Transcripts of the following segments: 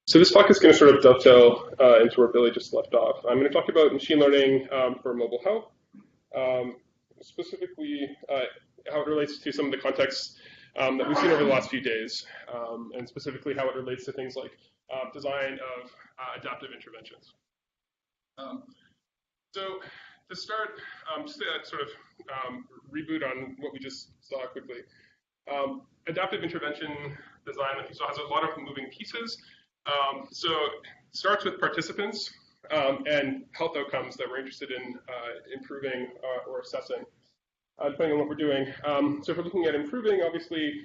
So this talk is going to sort of dovetail into where Billy just left off. I'm going to talk about machine learning for mobile health, specifically how it relates to some of the contexts that we've seen over the last few days, and specifically how it relates to things like design of adaptive interventions. So to start, just to sort of reboot on what we just saw quickly. Adaptive intervention design, like you saw, has a lot of moving pieces. So it starts with participants and health outcomes that we're interested in improving or assessing, depending on what we're doing. So if we're looking at improving, obviously,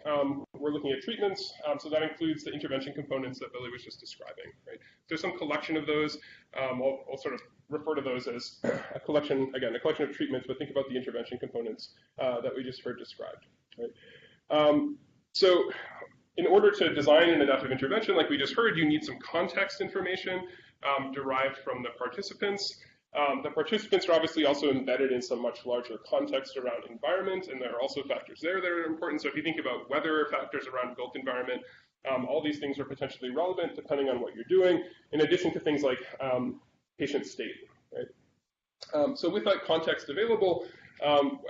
we're looking at treatments. So that includes the intervention components that Billy was just describing, right? There's some collection of those. I'll sort of refer to those as a collection, again, a collection of treatments, but think about the intervention components that we just heard described, right? So in order to design an adaptive intervention, like we just heard, you need some context information derived from the participants. The participants are obviously also embedded in some much larger context around environment, and there are also factors there that are important. So if you think about weather, factors around built environment, all these things are potentially relevant depending on what you're doing, in addition to things like patient state, right? So with that context available,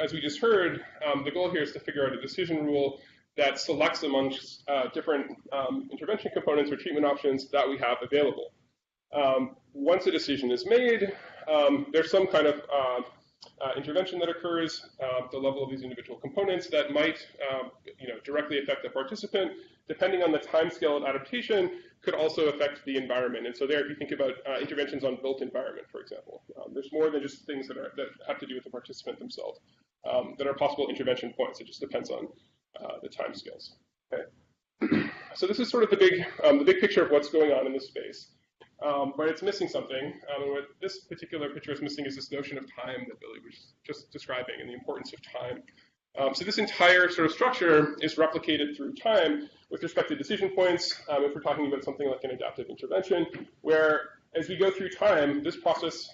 as we just heard, the goal here is to figure out a decision rule that selects amongst different intervention components or treatment options that we have available. Once a decision is made, there's some kind of intervention that occurs at the level of these individual components that might directly affect the participant. Depending on the timescale of adaptation, could also affect the environment. And so there, if you think about interventions on built environment, for example, there's more than just things that have to do with the participant themselves that are possible intervention points. It just depends on the timescales. Okay. So this is sort of the big picture of what's going on in this space. But it's missing something. What this particular picture is missing is this notion of time that Billy was just describing and the importance of time. So this entire sort of structure is replicated through time with respect to decision points. If we're talking about something like an adaptive intervention, where as we go through time, this process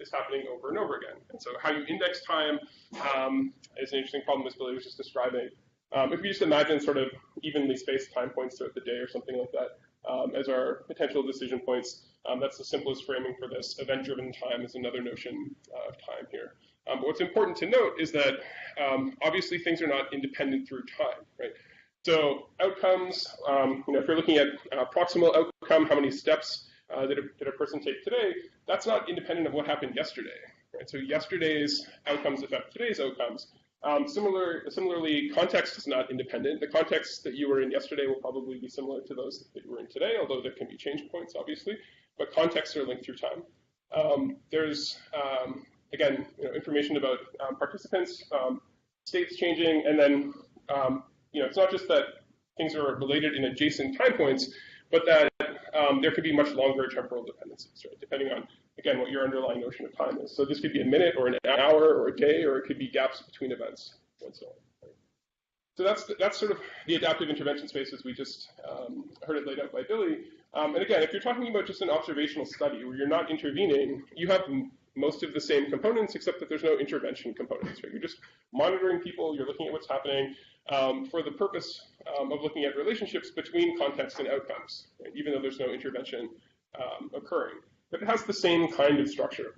is happening over and over again. And so how you index time is an interesting problem, as Billy was just describing. If we just imagine sort of evenly spaced time points throughout the day or something like that as our potential decision points, that's the simplest framing for this. Event-driven time is another notion of time here. But what's important to note is that obviously things are not independent through time, right? So outcomes, if you're looking at proximal outcome, how many steps did a person take today, that's not independent of what happened yesterday, right? So yesterday's outcomes affect today's outcomes. Similarly, context is not independent. The context that you were in yesterday will probably be similar to those that you were in today, although there can be change points, obviously. But contexts are linked through time. There's, again, information about participants, states changing, and then, it's not just that things are related in adjacent time points, but that there could be much longer temporal dependencies, right? Depending on, again, what your underlying notion of time is. So this could be a minute or an hour or a day, or it could be gaps between events, and so on. Right? So that's sort of the adaptive intervention space as we just heard it laid out by Billy. And again, if you're talking about just an observational study where you're not intervening, you have most of the same components, except that there's no intervention components, right? You're just monitoring people, you're looking at what's happening for the purpose of looking at relationships between context and outcomes, right? Even though there's no intervention occurring. But it has the same kind of structure,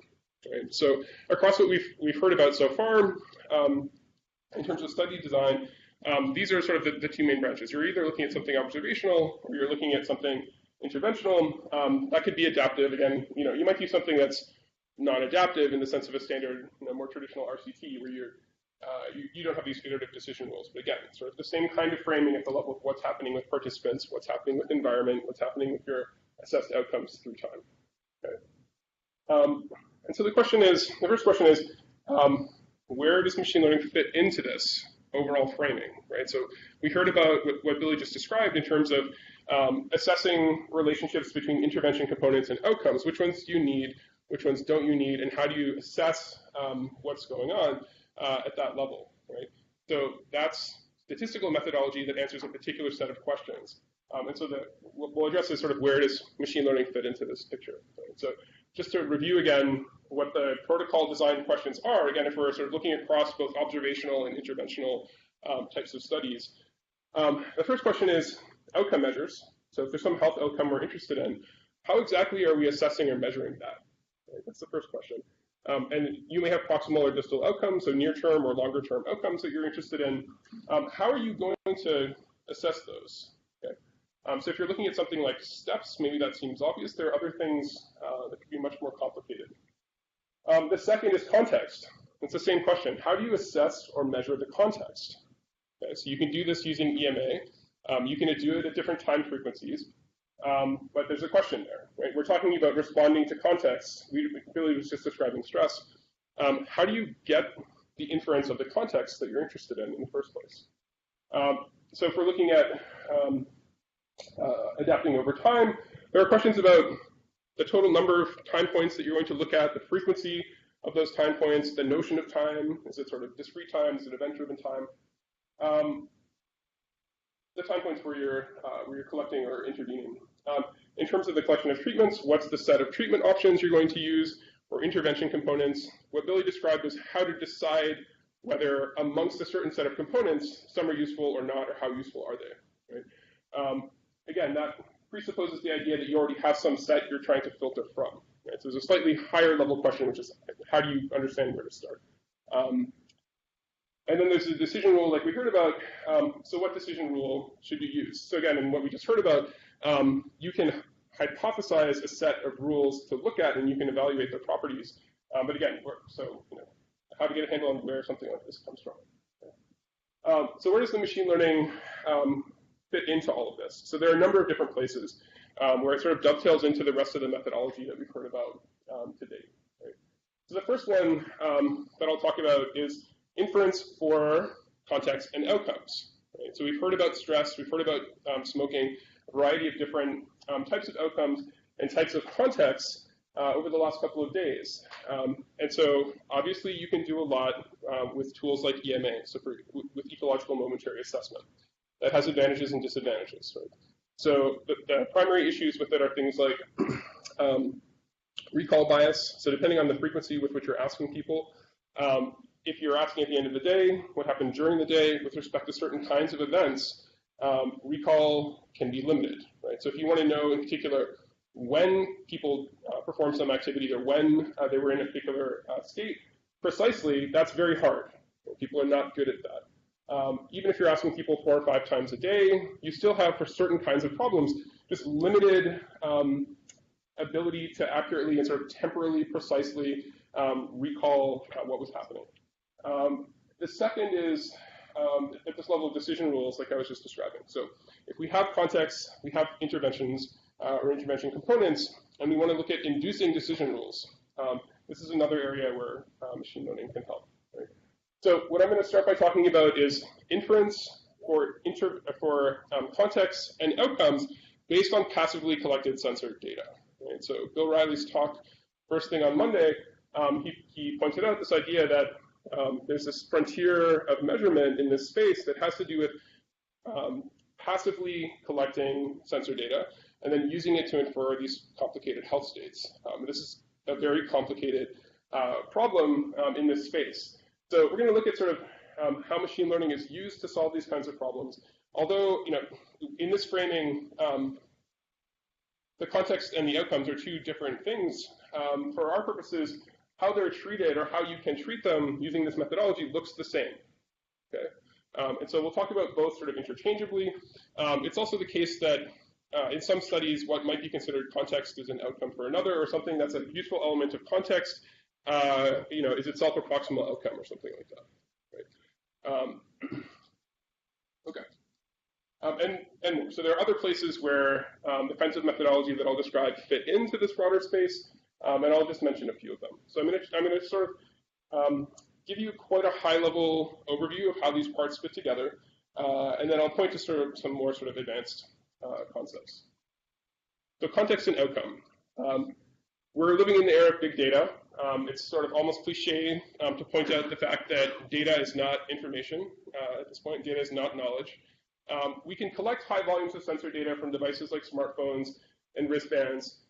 right? So across what we've heard about so far, in terms of study design, these are sort of the two main branches. You're either looking at something observational or you're looking at something interventional. That could be adaptive. Again, you might do something that's non-adaptive in the sense of a standard, more traditional RCT where you don't have these iterative decision rules. But again, it's sort of the same kind of framing at the level of what's happening with participants, what's happening with environment, what's happening with your assessed outcomes through time. Okay. And so the first question is, where does machine learning fit into this overall framing, right? So we heard about what Billy just described in terms of assessing relationships between intervention components and outcomes. Which ones do you need? Which ones don't you need? And how do you assess what's going on at that level, right? So that's statistical methodology that answers a particular set of questions. And so what we'll address is sort of where does machine learning fit into this picture. Right? So just to review again what the protocol design questions are, again, if we're sort of looking across both observational and interventional types of studies. The first question is outcome measures. So if there's some health outcome we're interested in, how exactly are we assessing or measuring that? Right? That's the first question. And you may have proximal or distal outcomes, so near-term or longer-term outcomes that you're interested in. How are you going to assess those? Okay? So if you're looking at something like steps, maybe that seems obvious. There are other things that could be much more complicated. The second is context. It's the same question. How do you assess or measure the context? Okay, so you can do this using EMA. You can do it at different time frequencies. But there's a question there, right? We're talking about responding to context. Billy was just describing stress. How do you get the inference of the context that you're interested in the first place? So if we're looking at adapting over time, there are questions about the total number of time points that you're going to look at, the frequency of those time points, the notion of time. Is it sort of discrete time? Is it event-driven time? The time points where you're collecting or intervening. In terms of the collection of treatments, what's the set of treatment options you're going to use or intervention components? What Billy described was how to decide whether amongst a certain set of components, some are useful or not, or how useful are they, right? Again, that presupposes the idea that you already have some set you're trying to filter from. Right? So there's a slightly higher level question, which is how do you understand where to start? And then there's a decision rule like we heard about. So what decision rule should you use? So again, in what we just heard about, you can hypothesize a set of rules to look at, and you can evaluate their properties. But again, so how to get a handle on where something like this comes from. Okay. So where does the machine learning fit into all of this? So there are a number of different places where it sort of dovetails into the rest of the methodology that we've heard about to date. Right? So the first one that I'll talk about is inference for context and outcomes. Right? So we've heard about stress, we've heard about smoking, a variety of different types of outcomes and types of contexts over the last couple of days. And so obviously you can do a lot with tools like EMA, so with ecological momentary assessment. That has advantages and disadvantages. Right? So the primary issues with it are things like recall bias. So depending on the frequency with which you're asking people, if you're asking at the end of the day, what happened during the day with respect to certain kinds of events, recall can be limited, right? So if you want to know in particular when people performed some activity or when they were in a particular state, precisely, that's very hard. People are not good at that. Even if you're asking people 4 or 5 times a day, you still have, for certain kinds of problems, just limited ability to accurately and sort of temporally, precisely recall what was happening. The second is at this level of decision rules, like I was just describing. So if we have context, we have interventions or intervention components, and we want to look at inducing decision rules. This is another area where machine learning can help. Right? So what I'm going to start by talking about is inference for context and outcomes based on passively collected sensor data. Right? So Bill Riley's talk first thing on Monday, he pointed out this idea that there's this frontier of measurement in this space that has to do with passively collecting sensor data and then using it to infer these complicated health states. This is a very complicated problem in this space. So we're going to look at sort of how machine learning is used to solve these kinds of problems. Although, in this framing, the context and the outcomes are two different things. For our purposes, how they're treated or how you can treat them using this methodology looks the same. Okay? And so we'll talk about both sort of interchangeably. It's also the case that in some studies, what might be considered context is an outcome for another, or something that's a useful element of context, is itself a proximal outcome or something like that. Right? Okay. And so there are other places where the kinds of methodology that I'll describe fit into this broader space, and I'll just mention a few of them. So I'm going to sort of give you quite a high-level overview of how these parts fit together, and then I'll point to sort of some more sort of advanced concepts. So context and outcome. We're living in the era of big data. It's sort of almost cliche to point out the fact that data is not information. At this point, data is not knowledge. We can collect high volumes of sensor data from devices like smartphones and wristbands.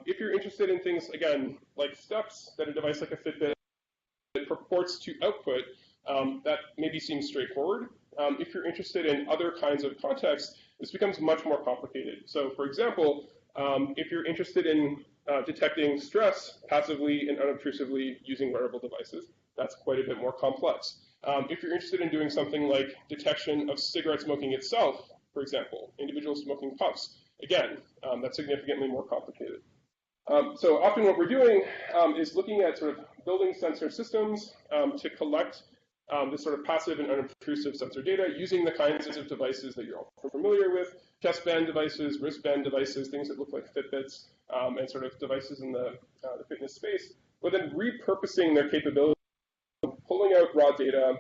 If you're interested in things, again, like steps that a device like a Fitbit purports to output, that maybe seems straightforward. if you're interested in other kinds of contexts, this becomes much more complicated. So for example, if you're interested in detecting stress passively and unobtrusively using wearable devices, that's quite a bit more complex. If you're interested in doing something like detection of cigarette smoking itself, for example, individual smoking puffs, again, that's significantly more complicated. So often what we're doing is looking at sort of building sensor systems to collect this sort of passive and unobtrusive sensor data using the kinds of devices that you're all familiar with, chest band devices, wristband devices, things that look like Fitbits, and sort of devices in the fitness space, but then repurposing their capability, pulling out raw data,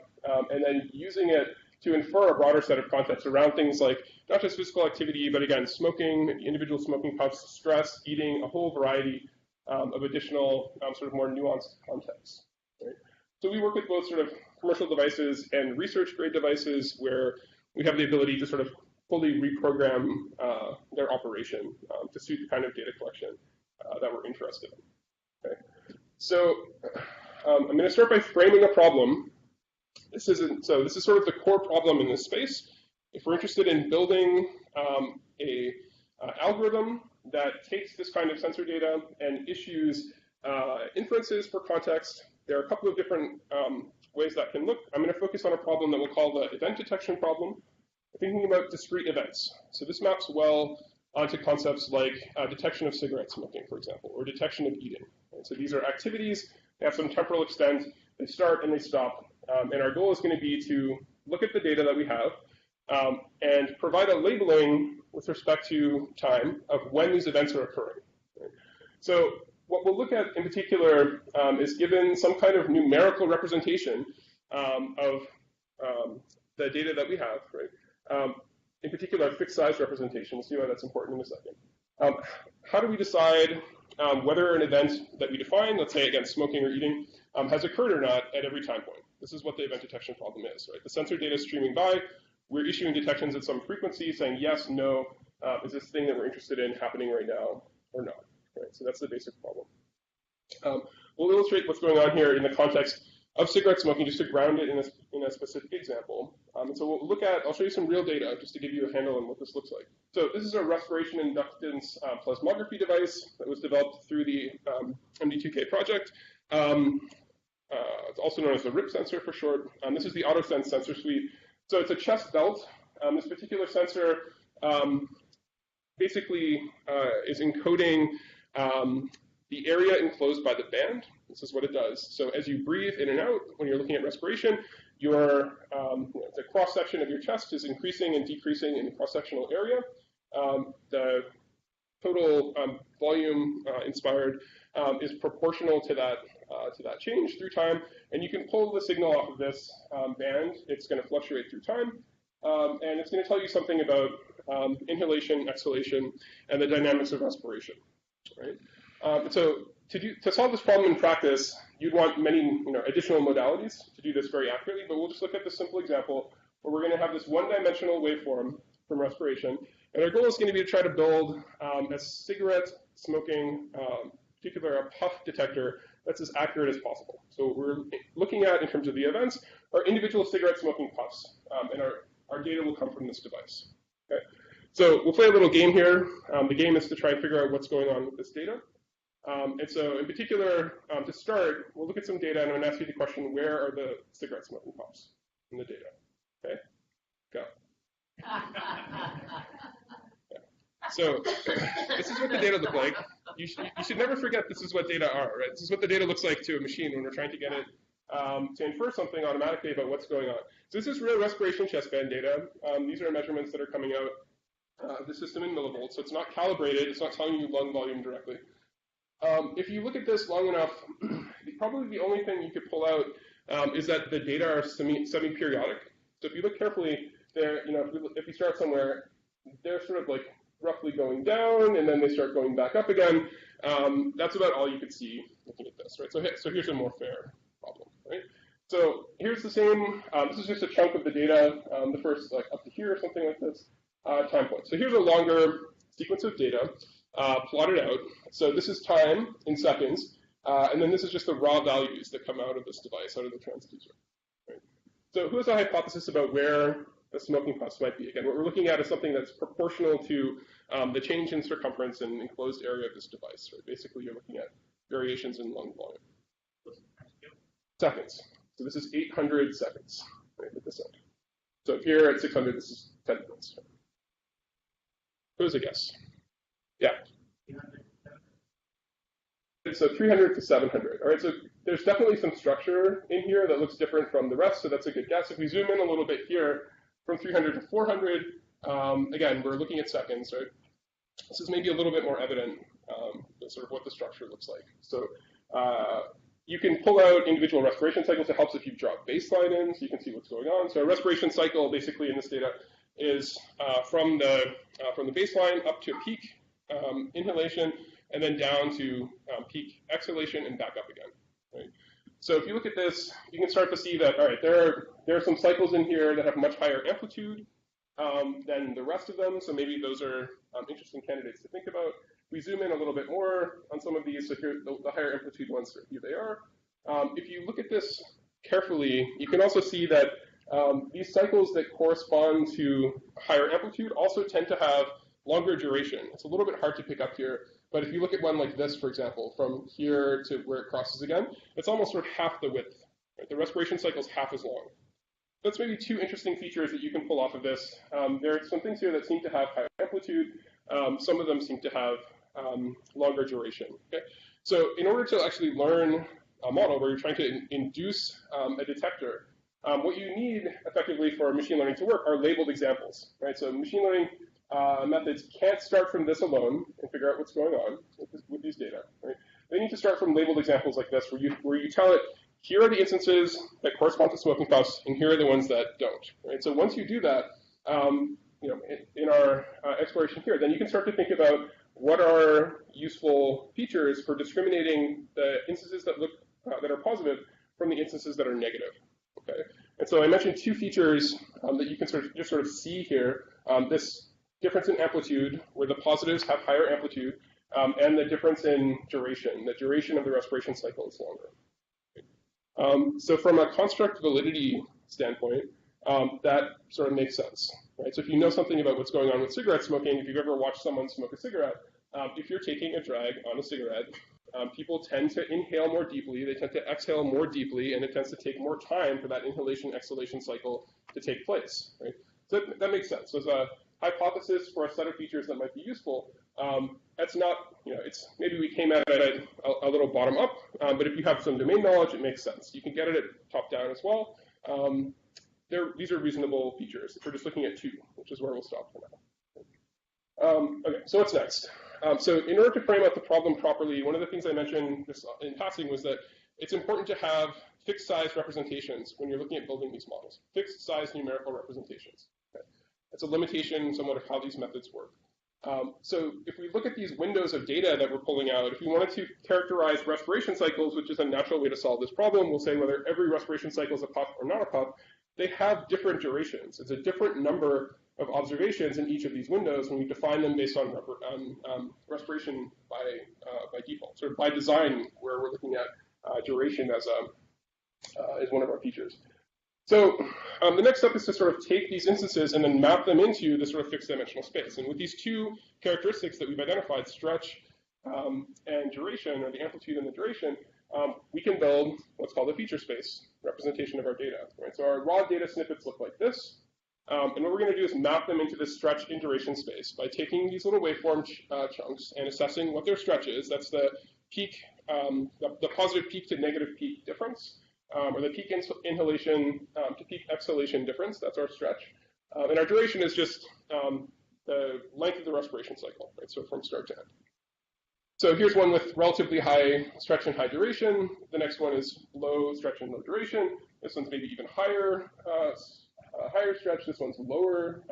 and then using it to infer a broader set of contexts around things like not just physical activity, but again, smoking, individual smoking puffs, stress, eating, a whole variety of additional sort of more nuanced contexts. Right? So we work with both sort of commercial devices and research-grade devices where we have the ability to sort of fully reprogram their operation to suit the kind of data collection that we're interested in. Okay? So I'm going to start by framing a problem. This is sort of the core problem in this space. If we're interested in building a algorithm that takes this kind of sensor data and issues inferences for context, there are a couple of different ways that can look. I'm going to focus on a problem that we'll call the event detection problem, thinking about discrete events. So this maps well onto concepts like detection of cigarette smoking, for example, or detection of eating. Right? So these are activities, they have some temporal extent, they start and they stop. And our goal is going to be to look at the data that we have and provide a labeling with respect to time of when these events are occurring. Right? So what we'll look at in particular is given some kind of numerical representation of the data that we have, right? In particular, a fixed size representation. We'll see why that's important in a second. How do we decide whether an event that we define, let's say again smoking or eating, has occurred or not at every time point? This is what the event detection problem is, right? The sensor data is streaming by. We're issuing detections at some frequency, saying yes, no, is this thing that we're interested in happening right now or not? Right? So that's the basic problem. We'll illustrate what's going on here in the context of cigarette smoking, just to ground it in a specific example. And so we'll look at, I'll show you some real data just to give you a handle on what this looks like. So this is a respiration inductance plasmography device that was developed through the MD2K project. It's also known as the RIP sensor for short. This is the AutoSense sensor suite. So it's a chest belt. This particular sensor basically is encoding the area enclosed by the band. This is what it does. So as you breathe in and out, when you're looking at respiration, the cross-section of your chest is increasing and decreasing in the cross-sectional area. The total volume inspired is proportional to that change through time, and you can pull the signal off of this band. It's going to fluctuate through time, and it's going to tell you something about inhalation, exhalation, and the dynamics of respiration. Right? So to solve this problem in practice, you'd want many additional modalities to do this very accurately, but we'll just look at this simple example where we're going to have this one-dimensional waveform from respiration, and our goal is going to be to try to build a cigarette smoking, particularly a puff detector, that's as accurate as possible. So what we're looking at in terms of the events are individual cigarette smoking puffs, and our data will come from this device. Okay? So we'll play a little game here. The game is to try and figure out what's going on with this data. And so in particular, to start, we'll look at some data, and I'm going to ask you the question, where are the cigarette smoking puffs in the data? Okay? Go. So this is what the data look like. You should never forget this is what data are, right? This is what the data looks like to a machine when we're trying to get it to infer something automatically about what's going on. So this is real respiration chest band data. These are measurements that are coming out of the system in millivolts. So it's not calibrated. It's not telling you lung volume directly. If you look at this long enough, probably the only thing you could pull out is that the data are semi-periodic. So if you look carefully, if you start somewhere, they're sort of like roughly going down, and then they start going back up again. That's about all you could see looking at this, right? So here's a more fair problem, right? So here's the same. This is just a chunk of the data, the first up to here or something like this time point. So here's a longer sequence of data plotted out. So this is time in seconds, and then this is just the raw values that come out of this device, out of the transducer. Right? So who has a hypothesis about where the smoking puffs might be? Again, what we're looking at is something that's proportional to the change in circumference and enclosed area of this device. Right? Basically, you're looking at variations in lung volume. Seconds. So this is 800 seconds right, at this end. So here at 600, this is 10 minutes. Who has a guess? Yeah. So 300 to 700. All right, so there's definitely some structure in here that looks different from the rest, so that's a good guess. If we zoom in a little bit here, from 300 to 400, again, we're looking at seconds, right? This is maybe a little bit more evident, sort of what the structure looks like. So you can pull out individual respiration cycles. It helps if you draw a baseline in, so you can see what's going on. So a respiration cycle, basically in this data, is from the baseline up to peak inhalation, and then down to peak exhalation and back up again. Right? So if you look at this, you can start to see that, all right, there are some cycles in here that have much higher amplitude than the rest of them, so maybe those are interesting candidates to think about. We zoom in a little bit more on some of these, so here, the higher amplitude ones, here they are. If you look at this carefully, you can also see that these cycles that correspond to higher amplitude also tend to have longer duration. It's a little bit hard to pick up here, but if you look at one like this, for example, from here to where it crosses again, it's almost sort of half the width. Right? The respiration cycle is half as long. That's maybe two interesting features that you can pull off of this. There are some things here that seem to have higher amplitude. Some of them seem to have longer duration. Okay? So in order to actually learn a model where you're trying to induce a detector, what you need effectively for machine learning to work are labeled examples. Right? So machine learning methods can't start from this alone and figure out what's going on with these data. Right? They need to start from labeled examples like this, where you tell it, here are the instances that correspond to smoking puffs, and here are the ones that don't. Right? So once you do that, in our exploration here, then you can start to think about what are useful features for discriminating the instances that look that are positive from the instances that are negative. Okay, and so I mentioned two features that you can sort of see here. This difference in amplitude, where the positives have higher amplitude, and the difference in duration. The duration of the respiration cycle is longer. So from a construct validity standpoint, that sort of makes sense. Right? So if you know something about what's going on with cigarette smoking, if you've ever watched someone smoke a cigarette, if you're taking a drag on a cigarette, people tend to inhale more deeply, they tend to exhale more deeply, and it tends to take more time for that inhalation-exhalation cycle to take place. Right? So that makes sense. There's a hypothesis for a set of features that might be useful. That's not, it's maybe we came at it a little bottom up, but if you have some domain knowledge, it makes sense. You can get it at top down as well. These are reasonable features. If we're just looking at two, which is where we'll stop for now. Okay, so what's next? So in order to frame out the problem properly, one of the things I mentioned just in passing was that it's important to have fixed size representations when you're looking at building these models. Fixed size numerical representations. Okay? That's a limitation somewhat of how these methods work. So if we look at these windows of data that we're pulling out, if we wanted to characterize respiration cycles, which is a natural way to solve this problem, we'll say whether every respiration cycle is a puff or not a puff, they have different durations. It's a different number of observations in each of these windows when we define them based on respiration by default, sort of by design, where we're looking at duration as one of our features. So the next step is to sort of take these instances and then map them into this sort of fixed dimensional space. And with these two characteristics that we've identified, stretch and duration, or the amplitude and the duration, we can build what's called a feature space representation of our data. Right? So our raw data snippets look like this. And what we're going to do is map them into this stretch and duration space by taking these little waveform chunks and assessing what their stretch is. That's the peak, the positive peak to negative peak difference. Or the peak inhalation to peak exhalation difference. That's our stretch. And our duration is just the length of the respiration cycle, right? So from start to end. So here's one with relatively high stretch and high duration. The next one is low stretch and low duration. This one's maybe even higher stretch. This one's lower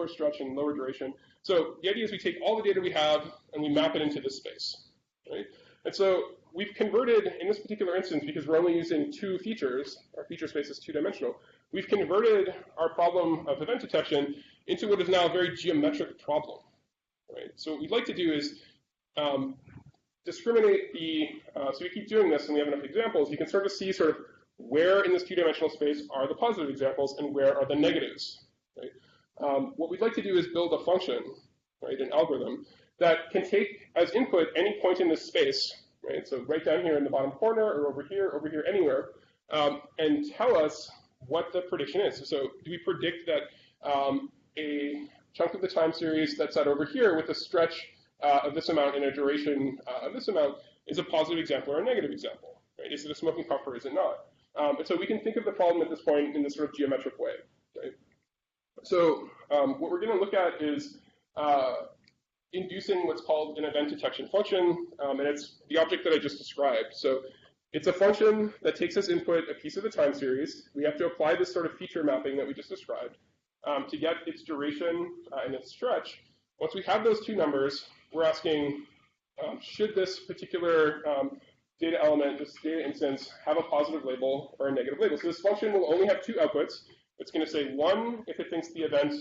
stretch and lower duration. So the idea is we take all the data we have and we map it into this space, right? And so we've converted, in this particular instance, because we're only using two features, our feature space is two-dimensional, we've converted our problem of event detection into what is now a very geometric problem. Right? So what we'd like to do is discriminate so we keep doing this and we have enough examples, you can start to see sort of where in this two-dimensional space are the positive examples and where are the negatives, right? What we'd like to do is build a function, right, an algorithm, that can take as input any point in this space, right? So right down here in the bottom corner or over here, anywhere, and tell us what the prediction is. So do we predict that a chunk of the time series that's set over here with a stretch of this amount and a duration of this amount is a positive example or a negative example, right? Is it a smoking puff or is it not? And so we can think of the problem at this point in this sort of geometric way, right? So what we're going to look at is inducing what's called an event detection function, and it's the object that I just described. So it's a function that takes as input a piece of the time series. We have to apply this sort of feature mapping that we just described to get its duration and its stretch. Once we have those two numbers, we're asking, should this particular data element, this data instance, have a positive label or a negative label? So this function will only have two outputs. It's going to say 1 if it thinks the event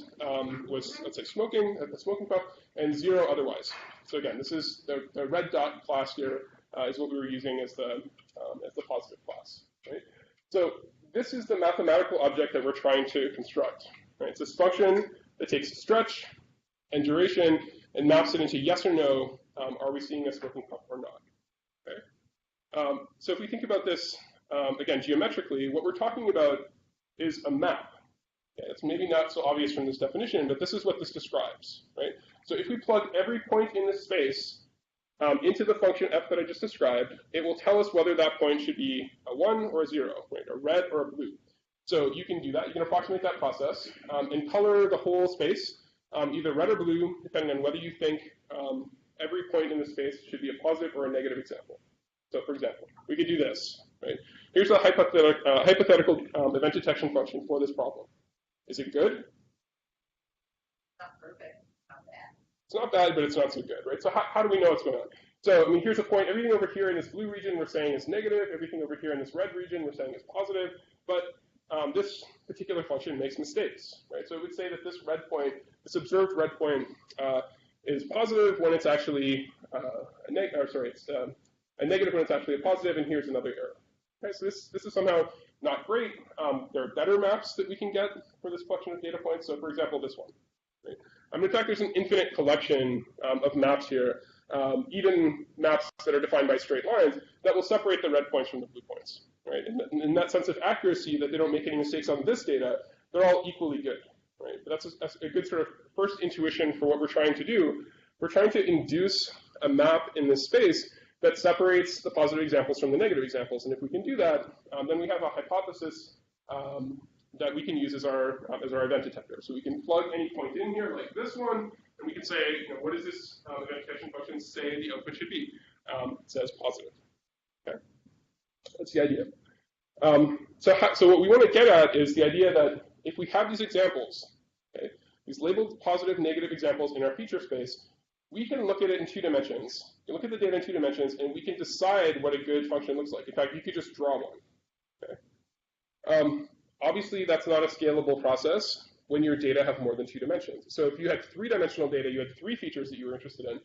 was, let's say, smoking, a smoking puff, and 0 otherwise. So again, this is the red dot class here is what we were using as the positive class, right? So this is the mathematical object that we're trying to construct, right? It's this function that takes a stretch and duration and maps it into yes or no, are we seeing a smoking puff or not, okay? So if we think about this, again, geometrically, what we're talking about is a map. Okay, it's maybe not so obvious from this definition, but this is what this describes, right? So if we plug every point in this space into the function f that I just described, it will tell us whether that point should be a 1 or a 0, right? A red or a blue. So you can do that. You can approximate that process and color the whole space, either red or blue, depending on whether you think every point in the space should be a positive or a negative example. So for example, we could do this, right? Here's a hypothetical event detection function for this problem. Is it good? Not perfect, not bad. It's not bad, but it's not so good, right? So how do we know what's going on? So, I mean, here's a point. Everything over here in this blue region we're saying is negative. Everything over here in this red region we're saying is positive. But this particular function makes mistakes, right? So it would say that this red point, this observed red point, is positive when it's actually a negative when it's actually a positive, and here's another error. Okay, so this is somehow not great. There are better maps that we can get for this collection of data points. So for example, this one. Right? In fact, there's an infinite collection of maps here, even maps that are defined by straight lines, that will separate the red points from the blue points. Right? In that sense of accuracy, that they don't make any mistakes on this data, they're all equally good. Right? But that's a good sort of first intuition for what we're trying to do. We're trying to induce a map in this space that separates the positive examples from the negative examples. And if we can do that, then we have a hypothesis that we can use as our event detector. So we can plug any point in here, like this one, and we can say, what does this event detection function say the output should be? It says positive. Okay, that's the idea. So what we want to get at is the idea that if we have these examples, okay, these labeled positive, negative examples in our feature space, we can look at it in 2 dimensions. You look at the data in 2 dimensions, and we can decide what a good function looks like. In fact, you could just draw one. Okay? Obviously, that's not a scalable process when your data have more than 2 dimensions. So if you had 3-dimensional data, you had 3 features that you were interested in,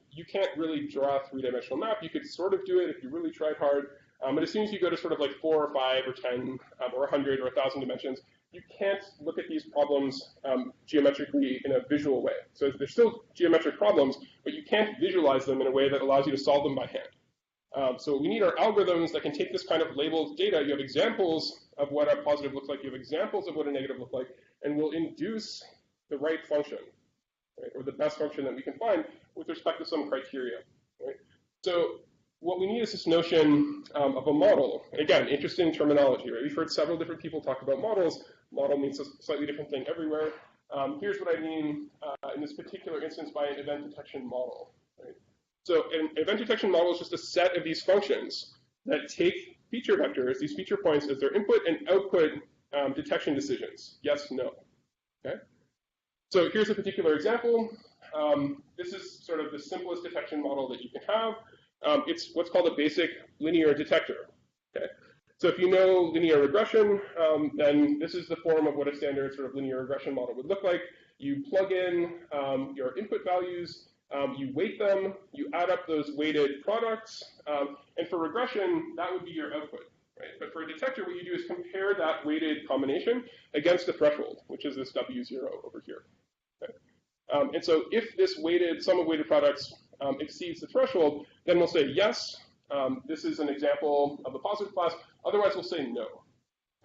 you can't really draw a 3-dimensional map. You could sort of do it if you really tried hard, but as soon as you go to sort of like 4 or 5 or 10 or 100 or 1,000 dimensions, you can't look at these problems geometrically in a visual way. So they're still geometric problems, but you can't visualize them in a way that allows you to solve them by hand. So we need our algorithms that can take this kind of labeled data. You have examples of what a positive looks like. You have examples of what a negative looks like, and we'll induce the right function, right, or the best function that we can find with respect to some criteria. Right? So what we need is this notion of a model. Again, interesting terminology. Right? We've heard several different people talk about models. Model means a slightly different thing everywhere. Here's what I mean in this particular instance by an event detection model. Right? So an event detection model is just a set of these functions that take feature vectors, these feature points, as their input and output detection decisions. Yes, no. Okay? So here's a particular example. This is sort of the simplest detection model that you can have. It's what's called a basic linear detector. Okay? So if you know linear regression, then this is the form of what a standard sort of linear regression model would look like. You plug in your input values, you weight them, you add up those weighted products, and for regression, that would be your output. right? But for a detector, what you do is compare that weighted combination against a threshold, which is this W0 over here. Okay? And so if this sum of weighted products exceeds the threshold, then we'll say yes, this is an example of a positive class. Otherwise, we'll say no.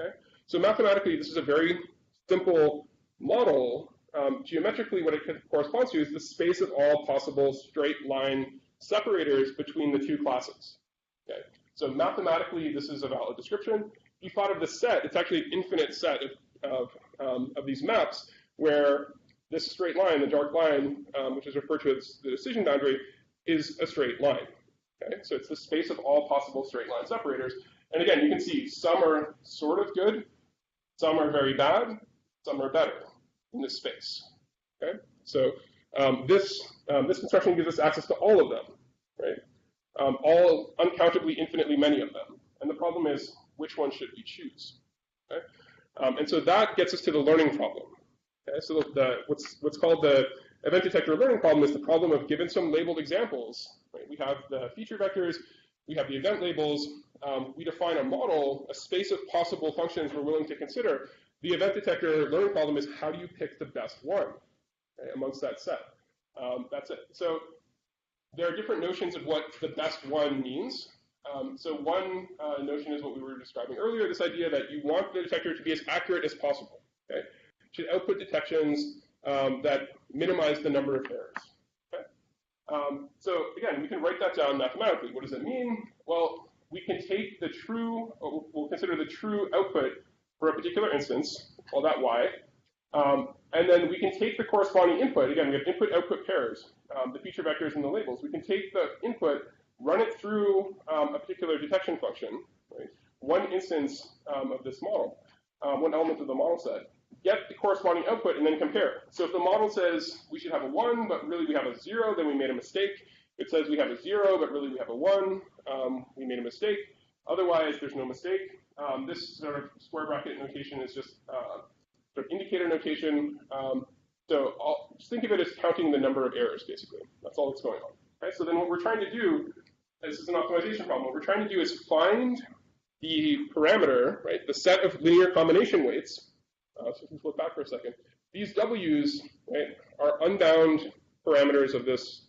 Okay? So mathematically, this is a very simple model. Geometrically, what it corresponds to is the space of all possible straight line separators between the two classes. Okay? So mathematically, this is a valid description. If you thought of the set, it's actually an infinite set of these maps where this straight line, the dark line, which is referred to as the decision boundary, is a straight line. Okay? So it's the space of all possible straight line separators. And again, you can see some are sort of good, some are very bad, some are better in this space. Okay? So this construction gives us access to all of them, right? All uncountably, infinitely many of them. And the problem is, which one should we choose? Okay? And so that gets us to the learning problem. Okay? So what's called the event detector learning problem is the problem of, given some labeled examples, right? We have the feature vectors, we have the event labels, we define a model, a space of possible functions we're willing to consider. The event detector learning problem is, how do you pick the best one, right, amongst that set? That's it. So there are different notions of what the best one means. So one notion is what we were describing earlier, this idea that you want the detector to be as accurate as possible. Okay? It should output detections that minimize the number of errors. Okay? So again, we can write that down mathematically. What does it mean? Well, we can take the true, we'll consider the true output for a particular instance, call that y, and then we can take the corresponding input. Again, we have input-output pairs, the feature vectors and the labels. We can take the input, run it through a particular detection function, right? One instance of this model, one element of the model set, get the corresponding output, and then compare. So if the model says we should have a 1, but really we have a 0, then we made a mistake. It says we have a 0, but really we have a 1, we made a mistake. Otherwise, there's no mistake. This sort of square bracket notation is just sort of indicator notation. Just think of it as counting the number of errors, basically. That's all that's going on. Okay? So then what we're trying to do, this is an optimization problem, what we're trying to do is find the parameter, right, the set of linear combination weights. So if we flip back for a second, these W's, right, are unbound parameters of this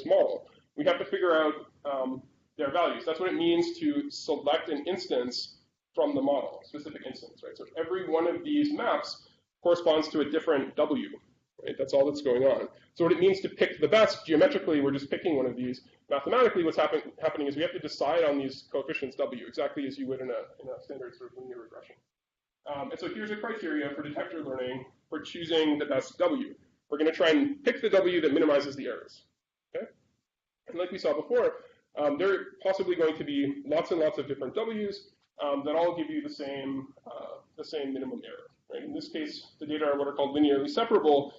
model. We have to figure out their values. That's what it means to select an instance from the model, specific instance, right? So every one of these maps corresponds to a different W, right? That's all that's going on. So what it means to pick the best, geometrically, we're just picking one of these. Mathematically, what's happening is we have to decide on these coefficients W, exactly as you would in a standard sort of linear regression. And so here's a criteria for detector learning for choosing the best W. We're going to try and pick the W that minimizes the errors. Okay? And like we saw before, there are possibly going to be lots and lots of different W's that all give you the same minimum error. Right? In this case, the data are what are called linearly separable.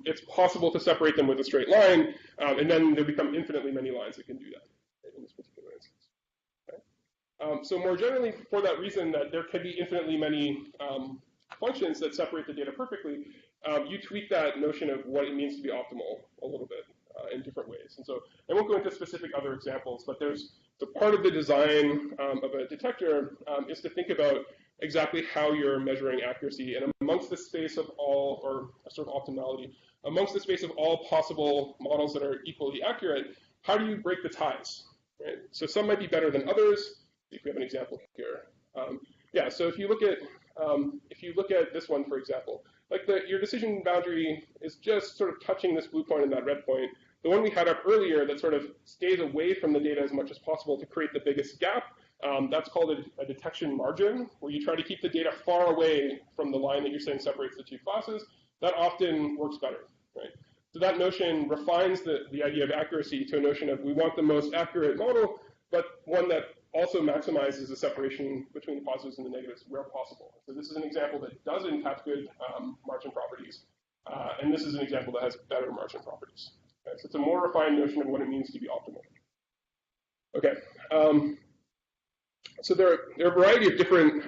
It's possible to separate them with a straight line, and then there become infinitely many lines that can do that, right, in this particular instance. Okay? So more generally, for that reason that there can be infinitely many functions that separate the data perfectly, you tweak that notion of what it means to be optimal a little bit in different ways. And so I won't go into specific other examples, but so part of the design of a detector is to think about exactly how you're measuring accuracy, and amongst the space of all, or sort of optimality, amongst the space of all possible models that are equally accurate, how do you break the ties? Right? So some might be better than others. If we have an example here, yeah. So if you look at this one, for example, like your decision boundary is just sort of touching this blue point and that red point. The one we had up earlier that sort of stays away from the data as much as possible to create the biggest gap, that's called a detection margin, where you try to keep the data far away from the line that you're saying separates the two classes. That often works better, right? So that notion refines the idea of accuracy to a notion of we want the most accurate model, but one that also maximizes the separation between the positives and the negatives where possible. So this is an example that doesn't have good margin properties, and this is an example that has better margin properties. Okay, so it's a more refined notion of what it means to be optimal. Okay, so there are a variety of different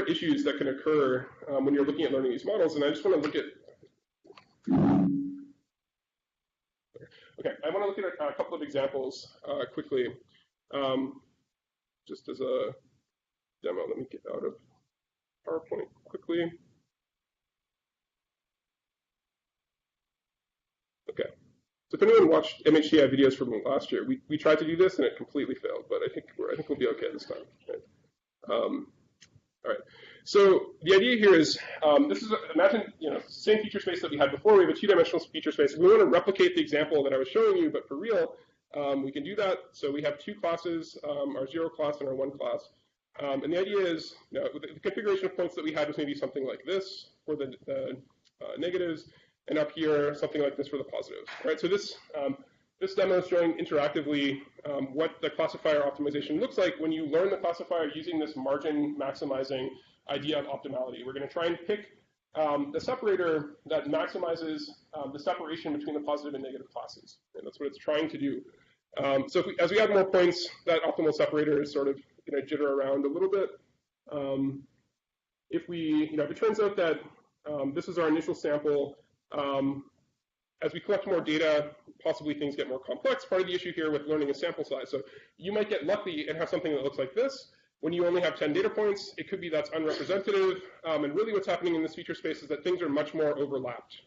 issues that can occur when you're looking at learning these models, and I just want to look at. Okay, I want to look at a couple of examples quickly. just as a demo. Let me get out of PowerPoint quickly. Okay. So if anyone watched MHCI videos from last year, we tried to do this and it completely failed, but I think we'll be okay this time. Right? All right. So the idea here is, this is, imagine, same feature space that we had before. We have a two-dimensional feature space. We want to replicate the example that I was showing you, but for real, we can do that. So we have two classes, our 0 class and our 1 class. And the idea is, the configuration of points that we had was maybe something like this for the negatives, and up here, something like this for the positives. Right? So this demo is showing interactively what the classifier optimization looks like when you learn the classifier using this margin maximizing idea of optimality. We're going to try and pick the separator that maximizes the separation between the positive and negative classes. And that's what it's trying to do. So as we add more points, that optimal separator is sort of going to jitter around a little bit. If it turns out that this is our initial sample, as we collect more data, possibly things get more complex. Part of the issue here with learning is sample size. So you might get lucky and have something that looks like this. When you only have 10 data points, it could be that's unrepresentative. And really what's happening in this feature space is that things are much more overlapped.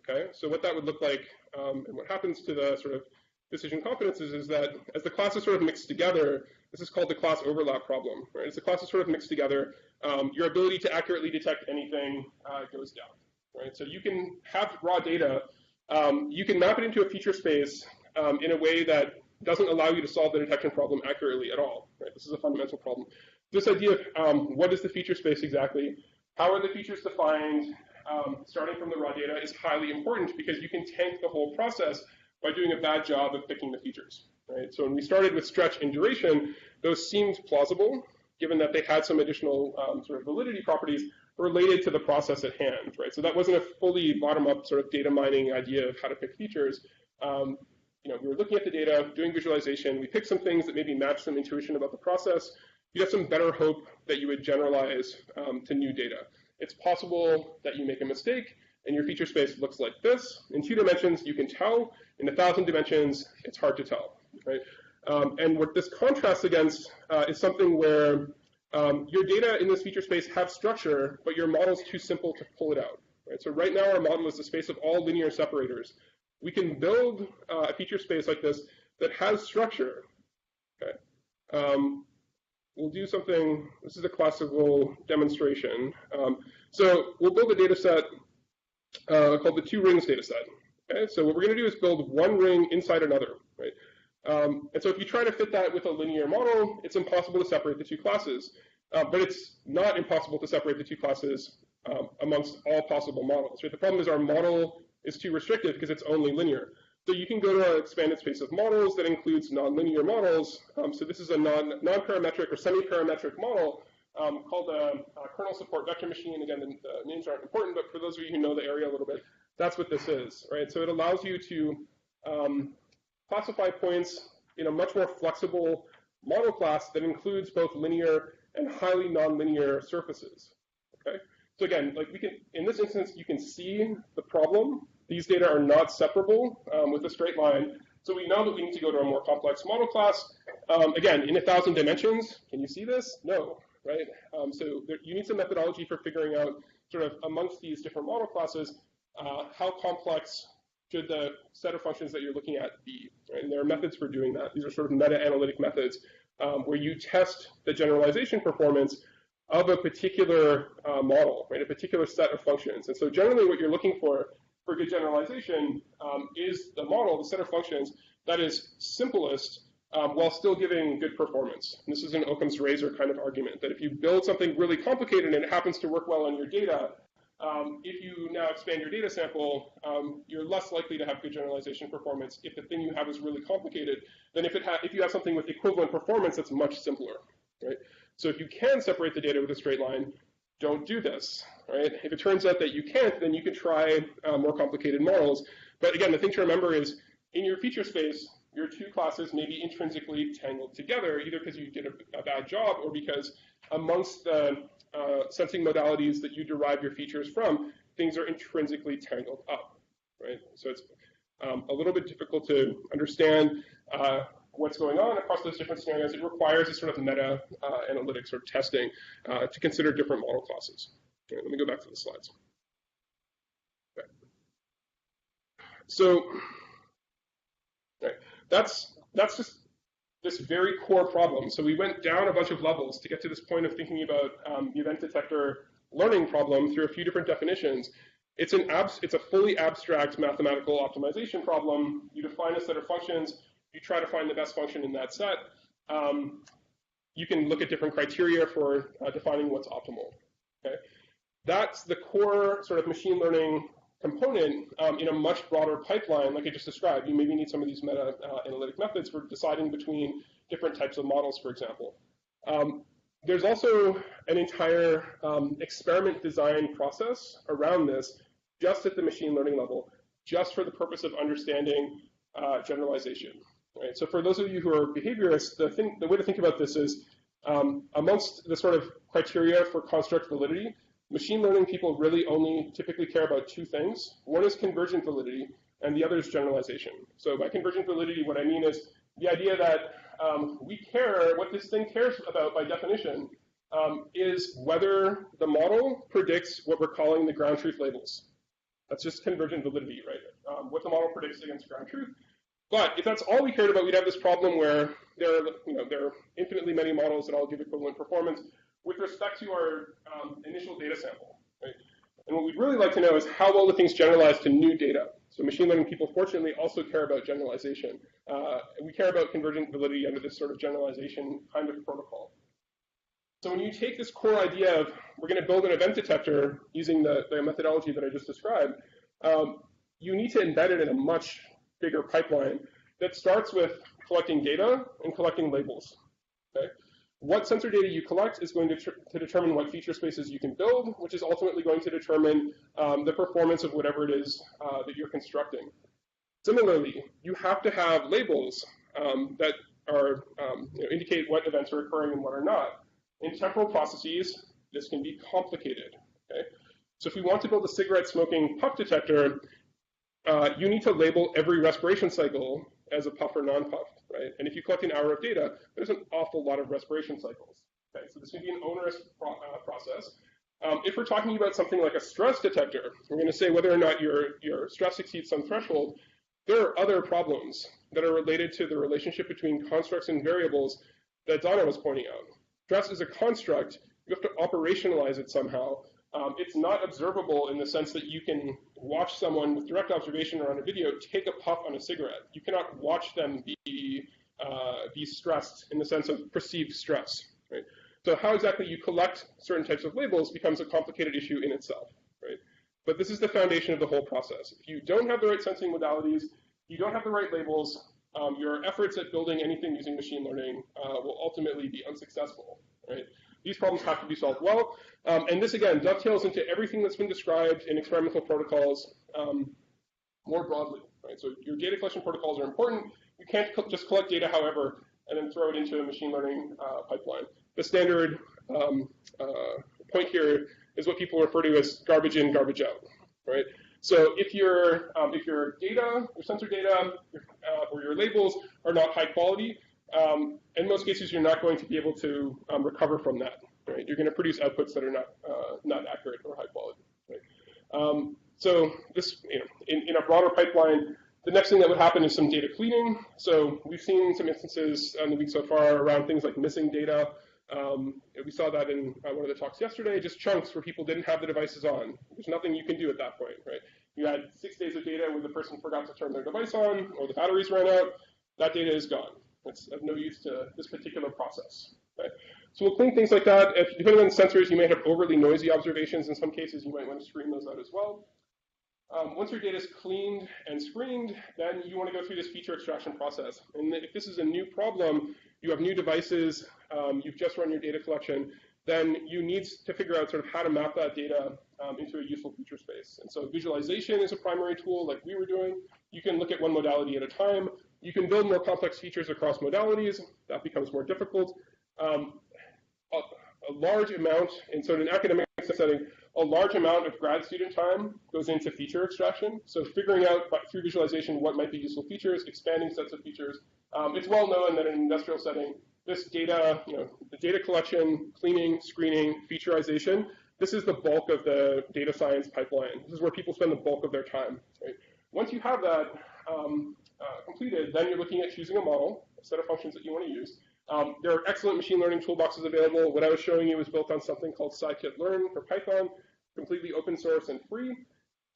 Okay, so what that would look like, and what happens to the sort of decision confidences is that as the classes sort of mix together, this is called the class overlap problem. Right? As the classes sort of mix together, your ability to accurately detect anything goes down. Right? So you can have raw data, you can map it into a feature space in a way that doesn't allow you to solve the detection problem accurately at all. Right? This is a fundamental problem. This idea of what is the feature space exactly, how are the features defined, starting from the raw data is highly important because you can tank the whole process by doing a bad job of picking the features. Right? So when we started with stretch and duration, those seemed plausible, given that they had some additional sort of validity properties related to the process at hand. Right? So that wasn't a fully bottom-up sort of data mining idea of how to pick features. We were looking at the data, doing visualization. We picked some things that maybe matched some intuition about the process. You have some better hope that you would generalize to new data. It's possible that you make a mistake and your feature space looks like this. In 2 dimensions, you can tell. In 1,000 dimensions, it's hard to tell. Right? And what this contrasts against is something where your data in this feature space have structure, but your model's too simple to pull it out. Right? So right now, our model is the space of all linear separators. We can build a feature space like this that has structure. Okay. We'll do something, this is a classical demonstration. So we'll build a data set called the 2 rings data set. Okay. So what we're going to do is build one ring inside another. Right? And so if you try to fit that with a linear model, it's impossible to separate the 2 classes. But it's not impossible to separate the 2 classes amongst all possible models. Right? The problem is our model is too restrictive because it's only linear. So you can go to our expanded space of models that includes nonlinear models. So this is a non-parametric or semi-parametric model called a kernel support vector machine. Again, the names aren't important, but for those of you who know the area a little bit, that's what this is. Right? So it allows you to classify points in a much more flexible model class that includes both linear and highly nonlinear surfaces. Okay? So again, like in this instance, you can see the problem. These data are not separable with a straight line. So we know that we need to go to a more complex model class. Again, in 1,000 dimensions, can you see this? No, right? You need some methodology for figuring out sort of amongst these different model classes, how complex should the set of functions that you're looking at be, right? And there are methods for doing that. These are sort of meta-analytic methods where you test the generalization performance of a particular model, right? A particular set of functions. And so generally what you're looking for good generalization is the model, the set of functions that is simplest while still giving good performance. And this is an Occam's razor kind of argument, that if you build something really complicated and it happens to work well on your data, if you now expand your data sample, you're less likely to have good generalization performance if the thing you have is really complicated than if you have something with equivalent performance that's much simpler, right? So if you can separate the data with a straight line, don't do this, right? If it turns out that you can't, then you can try more complicated models. But again, the thing to remember is in your feature space, your 2 classes may be intrinsically tangled together, either because you did a bad job or because amongst the sensing modalities that you derive your features from, things are intrinsically tangled up, right? So it's a little bit difficult to understand. what's going on across those different scenarios, it requires a sort of meta analytics or testing to consider different model classes. Okay, let me go back to the slides. Okay. So, right, that's just this very core problem. So we went down a bunch of levels to get to this point of thinking about the event detector learning problem through a few different definitions. It's a fully abstract mathematical optimization problem. You define a set of functions. You try to find the best function in that set. You can look at different criteria for defining what's optimal. Okay? That's the core sort of machine learning component in a much broader pipeline, like I just described. You maybe need some of these meta-analytic methods for deciding between different types of models, for example. There's also an entire experiment design process around this, just at the machine learning level, just for the purpose of understanding generalization. Right? So for those of you who are behaviorists, the way to think about this is amongst the sort of criteria for construct validity, machine learning people really only typically care about two things. One is convergent validity, and the other is generalization. So by convergent validity, what I mean is the idea that we care, what this thing cares about by definition, is whether the model predicts what we're calling the ground truth labels. That's just convergent validity, right? What the model predicts against ground truth. But if that's all we cared about, we'd have this problem where there are infinitely many models that all give equivalent performance with respect to our initial data sample, right? And what we'd really like to know is how well the things generalize to new data. So machine learning people, fortunately, also care about generalization. We care about convergent validity under this sort of generalization kind of protocol. So when you take this core idea of we're going to build an event detector using the methodology that I just described, you need to embed it in a much bigger pipeline that starts with collecting data and collecting labels. Okay? What sensor data you collect is going to determine what feature spaces you can build, which is ultimately going to determine the performance of whatever it is that you're constructing. Similarly, you have to have labels that are indicate what events are occurring and what are not. In temporal processes, this can be complicated. Okay? So if we want to build a cigarette smoking puff detector, you need to label every respiration cycle as a puff or non-puff, right? And if you collect an hour of data, there's an awful lot of respiration cycles. Okay? So this can be an onerous process. If we're talking about something like a stress detector, we're going to say whether or not your stress exceeds some threshold. There are other problems that are related to the relationship between constructs and variables that Donna was pointing out. Stress is a construct. You have to operationalize it somehow. It's not observable in the sense that you can watch someone with direct observation or on a video take a puff on a cigarette. You cannot watch them be stressed in the sense of perceived stress. Right? So how exactly you collect certain types of labels becomes a complicated issue in itself. Right? But this is the foundation of the whole process. If you don't have the right sensing modalities, you don't have the right labels, your efforts at building anything using machine learning will ultimately be unsuccessful. Right? These problems have to be solved well. And this, again, dovetails into everything that's been described in experimental protocols more broadly. Right? So your data collection protocols are important. You can't just collect data, however, and then throw it into a machine learning pipeline. The standard point here is what people refer to as garbage in, garbage out. Right? So if your data, your sensor data, or your labels are not high quality, in most cases, you're not going to be able to recover from that. Right? You're going to produce outputs that are not accurate or high quality. Right? So this, in a broader pipeline, the next thing that would happen is some data cleaning. So we've seen some instances in the week so far around things like missing data. We saw that in one of the talks yesterday, just chunks where people didn't have the devices on. There's nothing you can do at that point. Right? You had 6 days of data where the person forgot to turn their device on or the batteries ran out. That data is gone. It's of no use to this particular process. Okay? So we'll clean things like that. Depending on the sensors, you may have overly noisy observations. In some cases, you might want to screen those out as well. Once your data is cleaned and screened, then you want to go through this feature extraction process. And if this is a new problem, you have new devices, you've just run your data collection, then you need to figure out sort of how to map that data into a useful feature space. And so visualization is a primary tool like we were doing. You can look at one modality at a time. You can build more complex features across modalities. That becomes more difficult. A large amount, and so in an academic setting, a large amount of grad student time goes into feature extraction. So figuring out through visualization what might be useful features, expanding sets of features. It's well known that in an industrial setting, this data, the data collection, cleaning, screening, featureization, this is the bulk of the data science pipeline. This is where people spend the bulk of their time. Right? Once you have that completed, then you're looking at choosing a model, a set of functions that you want to use. There are excellent machine learning toolboxes available. What I was showing you was built on something called scikit-learn for Python, completely open source and free.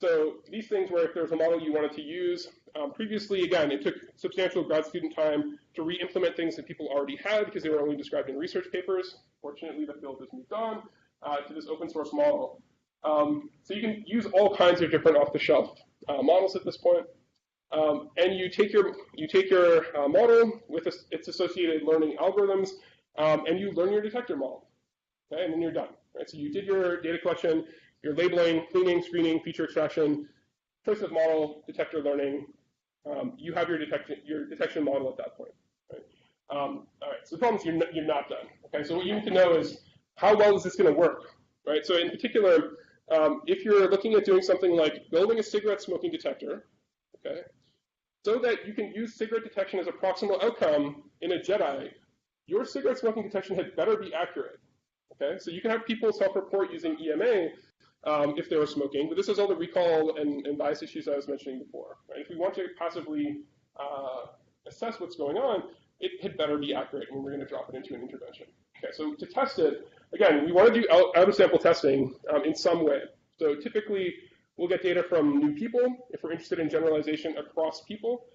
So these things where if there's a model you wanted to use, previously, again, it took substantial grad student time to re-implement things that people already had because they were only described in research papers. Fortunately, the field has moved on to this open source model. So you can use all kinds of different off-the-shelf models at this point. And you take your model with its associated learning algorithms, and you learn your detector model, okay? And then you're done. Right? So you did your data collection, your labeling, cleaning, screening, feature extraction, choice of model, detector learning. You have your detection model at that point. Right? All right. So the problem is you're not done. Okay. So what you need to know is how well is this going to work, right? So in particular, if you're looking at doing something like building a cigarette smoking detector, okay, so that you can use cigarette detection as a proximal outcome in a JEDI, your cigarette smoking detection had better be accurate. Okay, so you can have people self-report using EMA if they were smoking, but this is all the recall and bias issues I was mentioning before. Right? If we want to passively assess what's going on, it had better be accurate when we're going to drop it into an intervention. Okay, so to test it, again, we want to do out-of-sample testing in some way. So typically, we'll get data from new people if we're interested in generalization across people.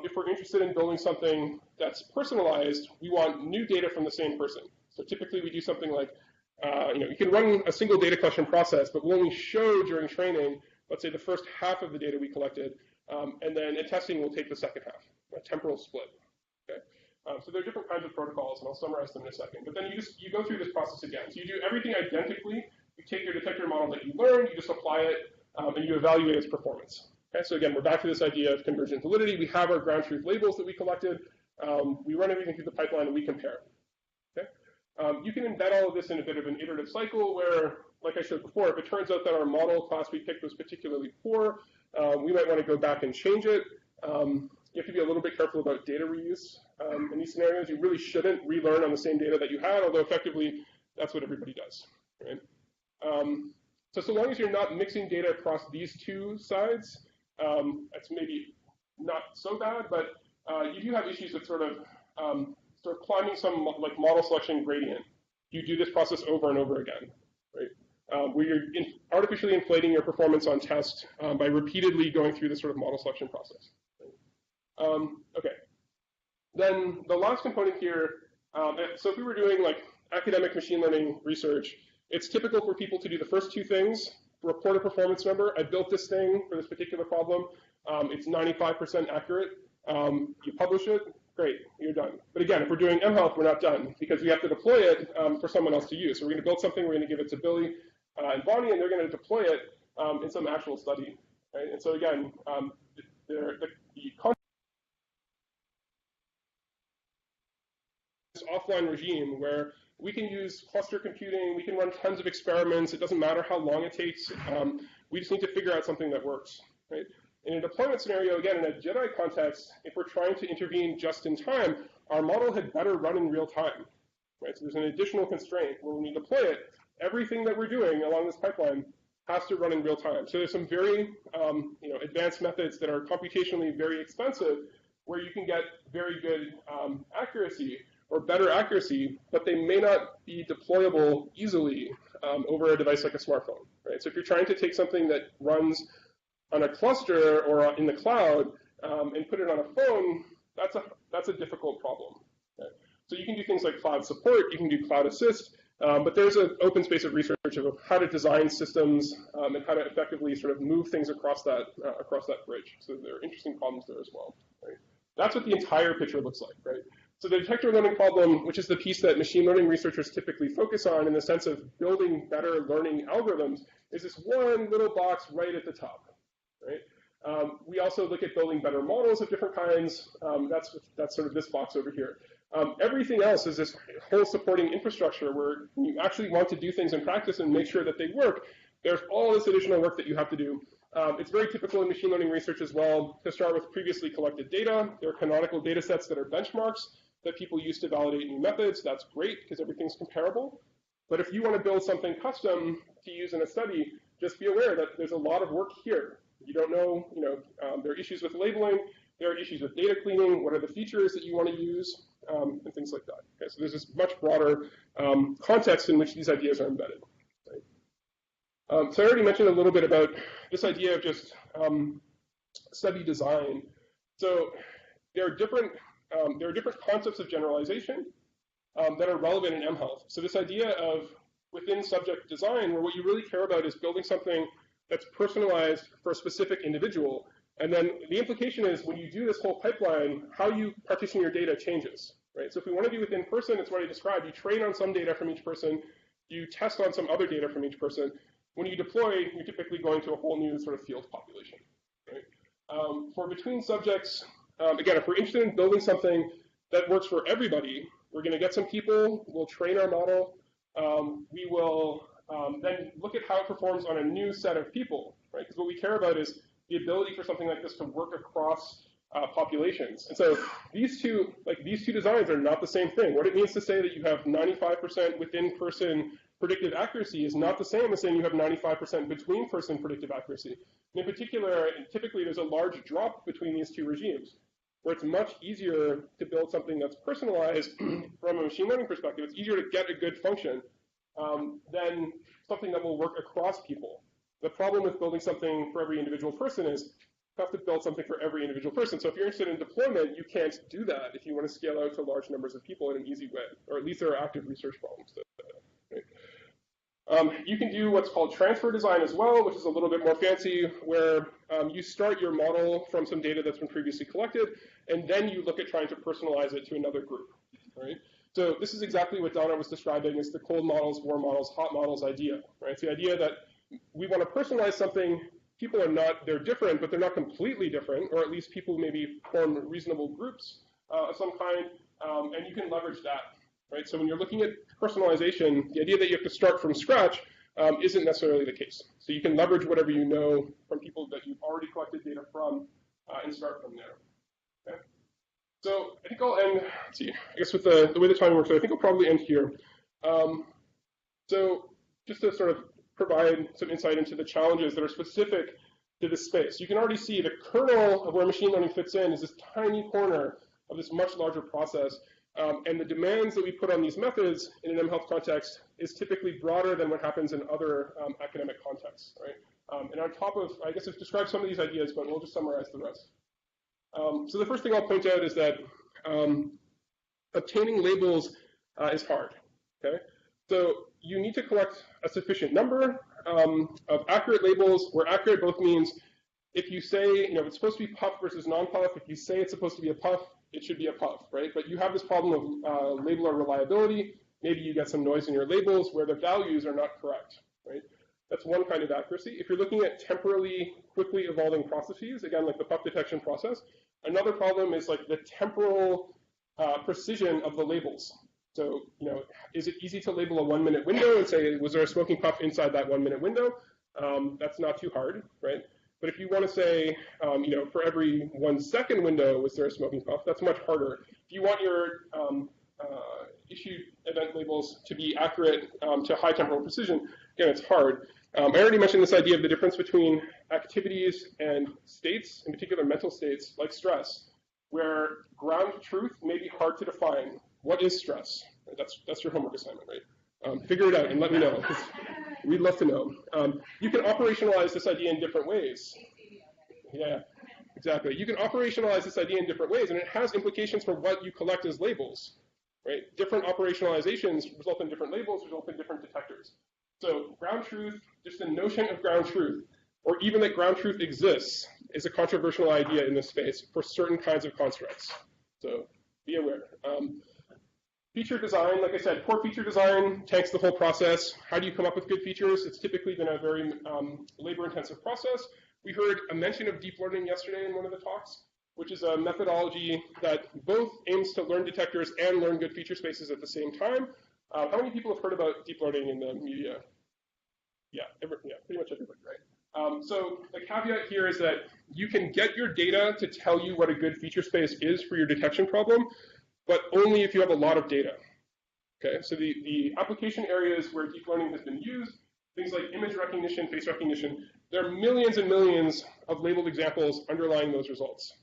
If we're interested in building something that's personalized, we want new data from the same person. So typically, we do something like, you can run a single data collection process, but we'll only show during training, let's say the first half of the data we collected, and then in testing, we'll take the second half, a temporal split. Okay? So there are different kinds of protocols, and I'll summarize them in a second. But then you go through this process again. So you do everything identically. You take your detector model that you learned, you just apply it, and you evaluate its performance. Okay, so again, we're back to this idea of convergent validity. We have our ground truth labels that we collected. We run everything through the pipeline, and we compare. Okay? You can embed all of this in a bit of an iterative cycle where, like I showed before, if it turns out that our model class we picked was particularly poor, we might want to go back and change it. You have to be a little bit careful about data reuse. In these scenarios, you really shouldn't relearn on the same data that you had, although effectively, that's what everybody does. Right? So long as you're not mixing data across these two sides, that's maybe not so bad, but you do have issues with sort of climbing some like model selection gradient. You do this process over and over again, right? Where you're artificially inflating your performance on test by repeatedly going through this sort of model selection process. Right? Okay. Then the last component here, so if we were doing like academic machine learning research, it's typical for people to do the first two things, report a performance number. I built this thing for this particular problem. It's 95% accurate. You publish it, great, you're done. But again, if we're doing mHealth, we're not done because we have to deploy it for someone else to use. So we're going to build something, we're going to give it to Billy and Bonnie, and they're going to deploy it in some actual study. Right? And so again, the offline regime where we can use cluster computing, we can run tons of experiments, it doesn't matter how long it takes, we just need to figure out something that works. Right? In a deployment scenario, again, in a JEDI context, if we're trying to intervene just in time, our model had better run in real time. Right? So there's an additional constraint where when we deploy it, everything that we're doing along this pipeline has to run in real time. So there's some very advanced methods that are computationally very expensive where you can get very good accuracy or better accuracy, but they may not be deployable easily over a device like a smartphone. Right? So if you're trying to take something that runs on a cluster or in the cloud and put it on a phone, that's a difficult problem. Okay? So you can do things like cloud support, you can do cloud assist, but there's an open space of research of how to design systems and how to effectively sort of move things across that bridge. So there are interesting problems there as well. Right? That's what the entire picture looks like, right? So the detector learning problem, which is the piece that machine learning researchers typically focus on in the sense of building better learning algorithms, is this one little box right at the top. Right? We also look at building better models of different kinds. That's sort of this box over here. Everything else is this whole supporting infrastructure where when you actually want to do things in practice and make sure that they work, there's all this additional work that you have to do. It's very typical in machine learning research as well to start with previously collected data. There are canonical data sets that are benchmarks that people use to validate new methods. That's great because everything's comparable. But if you want to build something custom to use in a study, just be aware that there's a lot of work here. You don't know, there are issues with labeling, there are issues with data cleaning, what are the features that you want to use, and things like that. Okay, so there's this much broader context in which these ideas are embedded. So I already mentioned a little bit about this idea of just study design. So there are different concepts of generalization that are relevant in mHealth. So this idea of within subject design, where what you really care about is building something that's personalized for a specific individual. And then the implication is when you do this whole pipeline, how you partition your data changes, right? So if we want to do within person, it's what I described. You train on some data from each person. You test on some other data from each person. When you deploy, you're typically going to a whole new sort of field population, right? For between subjects, again, if we're interested in building something that works for everybody, we're going to get some people, we'll train our model, we will then look at how it performs on a new set of people, right? Because what we care about is the ability for something like this to work across populations. And so these two designs are not the same thing. What it means to say that you have 95% within person predictive accuracy is not the same as saying you have 95% between person predictive accuracy. And in particular, typically there's a large drop between these two regimes, where it's much easier to build something that's personalized from a machine learning perspective. It's easier to get a good function than something that will work across people. The problem with building something for every individual person is you have to build something for every individual person. So if you're interested in deployment, you can't do that if you want to scale out to large numbers of people in an easy way, or at least there are active research problems. Right? You can do what's called transfer design as well, which is a little bit more fancy, where you start your model from some data that's been previously collected, and then you look at trying to personalize it to another group, right? So this is exactly what Donna was describing as the cold models, warm models, hot models idea, right? It's the idea that we want to personalize something. People are not, they're different, but they're not completely different, or at least people maybe form reasonable groups of some kind, and you can leverage that, right? So when you're looking at personalization, the idea that you have to start from scratch isn't necessarily the case. So you can leverage whatever you know from people that you've already collected data from and start from there. Okay? So I think I'll end, let's see, I guess with the way the timing works, I think I'll probably end here. So just to sort of provide some insight into the challenges that are specific to this space. You can already see the kernel of where machine learning fits in is this tiny corner of this much larger process. And the demands that we put on these methods in an mHealth context is typically broader than what happens in other academic contexts, right? And on top of, I guess I've described some of these ideas, but we'll just summarize the rest. So the first thing I'll point out is that obtaining labels is hard, okay? So you need to collect a sufficient number of accurate labels, where accurate both means if you say, it's supposed to be puff versus non-puff, if you say it's supposed to be a puff, it should be a puff, right? But you have this problem of labeler reliability. Maybe you get some noise in your labels where the values are not correct, right? That's one kind of accuracy. If you're looking at temporally, quickly evolving processes, again, like the puff detection process, another problem is like the temporal precision of the labels. So, is it easy to label a 1 minute window and say, was there a smoking puff inside that 1 minute window? That's not too hard, right? But if you want to say, for every 1 second window, was there a smoking puff? That's much harder. If you want your issued event labels to be accurate to high temporal precision, again, it's hard. I already mentioned this idea of the difference between activities and states, in particular mental states like stress, where ground truth may be hard to define. What is stress? That's your homework assignment, right? Figure it out and let me know. We'd love to know. You can operationalize this idea in different ways. Yeah, exactly. You can operationalize this idea in different ways, and it has implications for what you collect as labels, right? Different operationalizations result in different labels, result in different detectors. So ground truth, just the notion of ground truth, or even that ground truth exists, is a controversial idea in this space for certain kinds of constructs. So be aware. Feature design, like I said, poor feature design tanks the whole process. How do you come up with good features? It's typically been a very labor-intensive process. We heard a mention of deep learning yesterday in one of the talks, which is a methodology that both aims to learn detectors and learn good feature spaces at the same time. How many people have heard about deep learning in the media? Yeah, pretty much everybody, right? So the caveat here is that you can get your data to tell you what a good feature space is for your detection problem, but only if you have a lot of data. Okay, so the application areas where deep learning has been used, things like image recognition, face recognition, there are millions and millions of labeled examples underlying those results.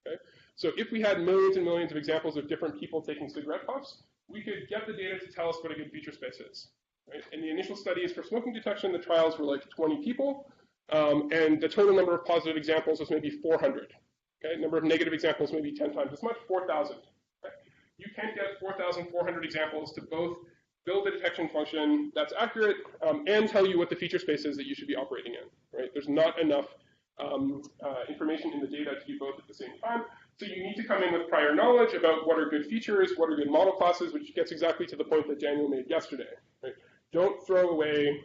Okay, so if we had millions and millions of examples of different people taking cigarette puffs, we could get the data to tell us what a good feature space is. Right? In the initial studies for smoking detection, the trials were like 20 people, and the total number of positive examples was maybe 400. Okay, number of negative examples maybe 10 times as much, 4,000. Okay? You can't get 4,400 examples to both build a detection function that's accurate and tell you what the feature space is that you should be operating in. Right? There's not enough information in the data to do both at the same time. So you need to come in with prior knowledge about what are good features, what are good model classes, which gets exactly to the point that Daniel made yesterday. Right? Don't throw away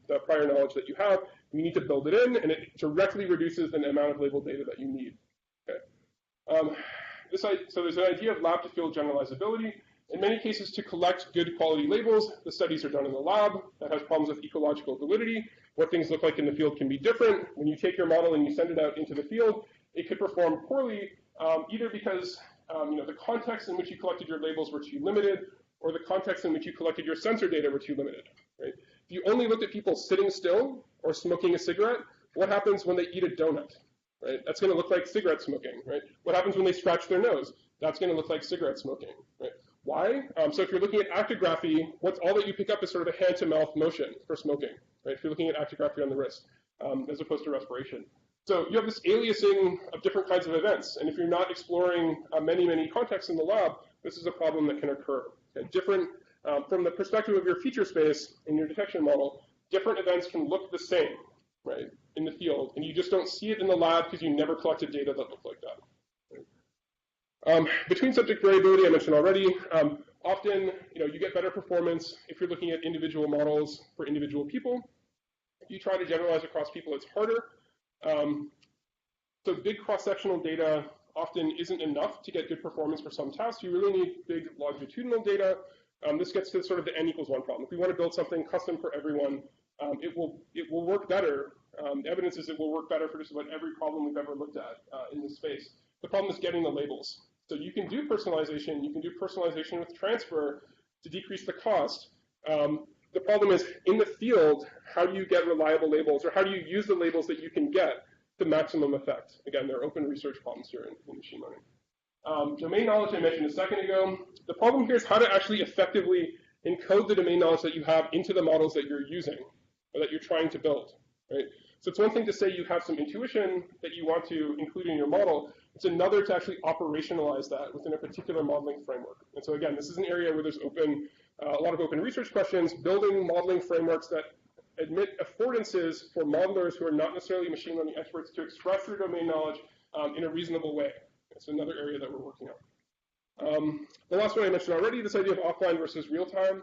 the prior knowledge that you have. You need to build it in, and it directly reduces the amount of labeled data that you need. Okay. So there's an idea of lab to field generalizability. In many cases, to collect good quality labels, the studies are done in the lab. That has problems with ecological validity. What things look like in the field can be different. When you take your model and you send it out into the field, it could perform poorly, either because the context in which you collected your labels were too limited, or the context in which you collected your sensor data were too limited. Right? If you only looked at people sitting still or smoking a cigarette, what happens when they eat a donut? Right? That's going to look like cigarette smoking. Right? What happens when they scratch their nose? That's going to look like cigarette smoking. Right? Why? So if you're looking at actigraphy, all that you pick up is sort of a hand-to-mouth motion for smoking. Right? If you're looking at actigraphy on the wrist, as opposed to respiration. So you have this aliasing of different kinds of events, and if you're not exploring many, many contexts in the lab, this is a problem that can occur. Okay? From the perspective of your feature space in your detection model, different events can look the same, right, in the field, and you just don't see it in the lab because you never collected data that looked like that. Right? Between subject variability, I mentioned already, often you get better performance if you're looking at individual models for individual people. If you try to generalize across people, it's harder. So big cross-sectional data often isn't enough to get good performance for some tasks. You really need big longitudinal data. This gets to sort of the n=1 problem. If we want to build something custom for everyone, it will work better. The evidence is it will work better for just about every problem we've ever looked at in this space. The problem is getting the labels. So you can do personalization. You can do personalization with transfer to decrease the cost. The problem is, in the field, how do you get reliable labels, or how do you use the labels that you can get to maximum effect? Again, there are open research problems here in machine learning. Domain knowledge I mentioned a second ago. The problem here is how to actually effectively encode the domain knowledge that you have into the models that you're using, or that you're trying to build. Right? So it's one thing to say you have some intuition that you want to include in your model. It's another to actually operationalize that within a particular modeling framework. And so again, this is an area where there's a lot of open research questions, building modeling frameworks that admit affordances for modelers who are not necessarily machine learning experts to express their domain knowledge in a reasonable way. It's another area that we're working on. The last one I mentioned already, this idea of offline versus real-time.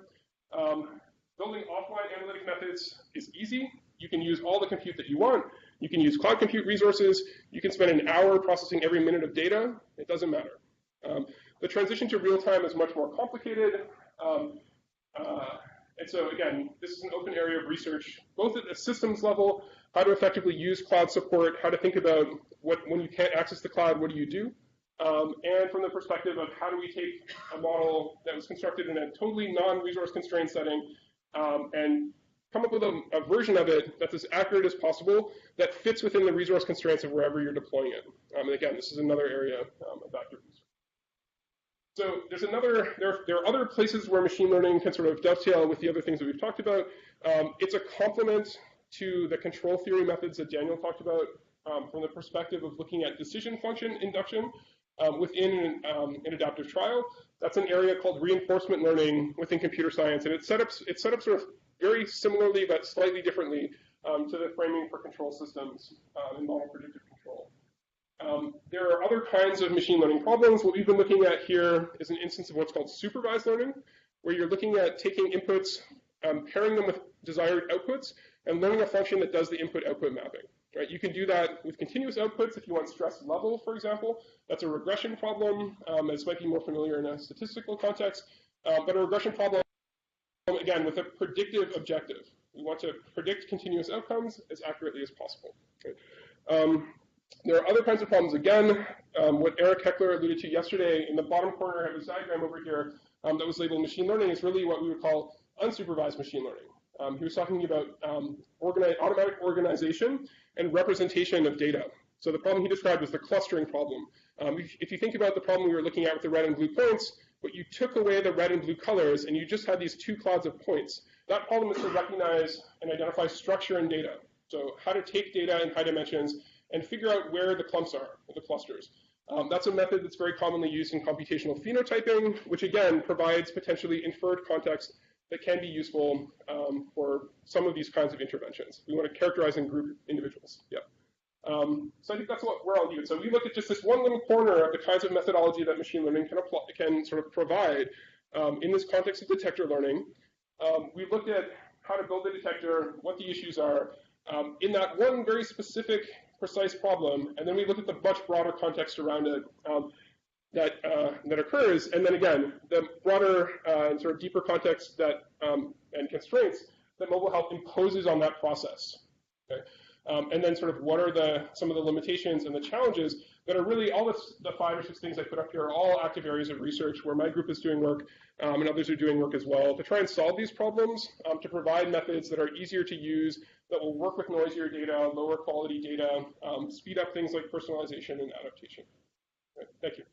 Building offline analytic methods is easy. You can use all the compute that you want. You can use cloud compute resources. You can spend an hour processing every minute of data. It doesn't matter. The transition to real-time is much more complicated. And so again, this is an open area of research, both at the systems level, how to effectively use cloud support, how to think about when you can't access the cloud, what do you do? And from the perspective of how do we take a model that was constructed in a totally non-resource constrained setting and come up with a version of it that's as accurate as possible that fits within the resource constraints of wherever you're deploying it. And again, this is another area of active research. So there are other places where machine learning can sort of dovetail with the other things that we've talked about. It's a complement to the control theory methods that Daniel talked about from the perspective of looking at decision function induction within an adaptive trial. That's an area called reinforcement learning within computer science, and it's set up sort of very similarly but slightly differently to the framing for control systems and model predictive control. There are other kinds of machine learning problems. What we've been looking at here is an instance of what's called supervised learning, where you're looking at taking inputs, pairing them with desired outputs, and learning a function that does the input-output mapping. Right? You can do that with continuous outputs if you want stress level, for example. That's a regression problem. This might be more familiar in a statistical context, but a regression problem, again, with a predictive objective. We want to predict continuous outcomes as accurately as possible. Okay. There are other kinds of problems. Again, what Eric Heckler alluded to yesterday, in the bottom corner, I have a diagram over here that was labeled machine learning. Is really what we would call unsupervised machine learning. He was talking about automatic organization and representation of data. So the problem he described was the clustering problem. If you think about the problem we were looking at with the red and blue points, but you took away the red and blue colors and you just had these two clouds of points. That problem is to recognize and identify structure in data. So how to take data in high dimensions and figure out where the clumps are, the clusters. That's a method that's very commonly used in computational phenotyping, which again provides potentially inferred context that can be useful for some of these kinds of interventions. We want to characterize and group individuals. Yeah. So I think that's what we're all doing. So we looked at just this one little corner of the kinds of methodology that machine learning can sort of provide in this context of detector learning. We looked at how to build a detector, what the issues are, in that one very specific, precise problem, and then we look at the much broader context around it that occurs, and then again, the broader and sort of deeper context that and constraints that mobile health imposes on that process. Okay? And then sort of what are some of the limitations and the challenges that are really all the 5 or 6 things I put up here are all active areas of research where my group is doing work and others are doing work as well to try and solve these problems, to provide methods that are easier to use, that will work with noisier data, lower quality data, speed up things like personalization and adaptation. Okay, thank you.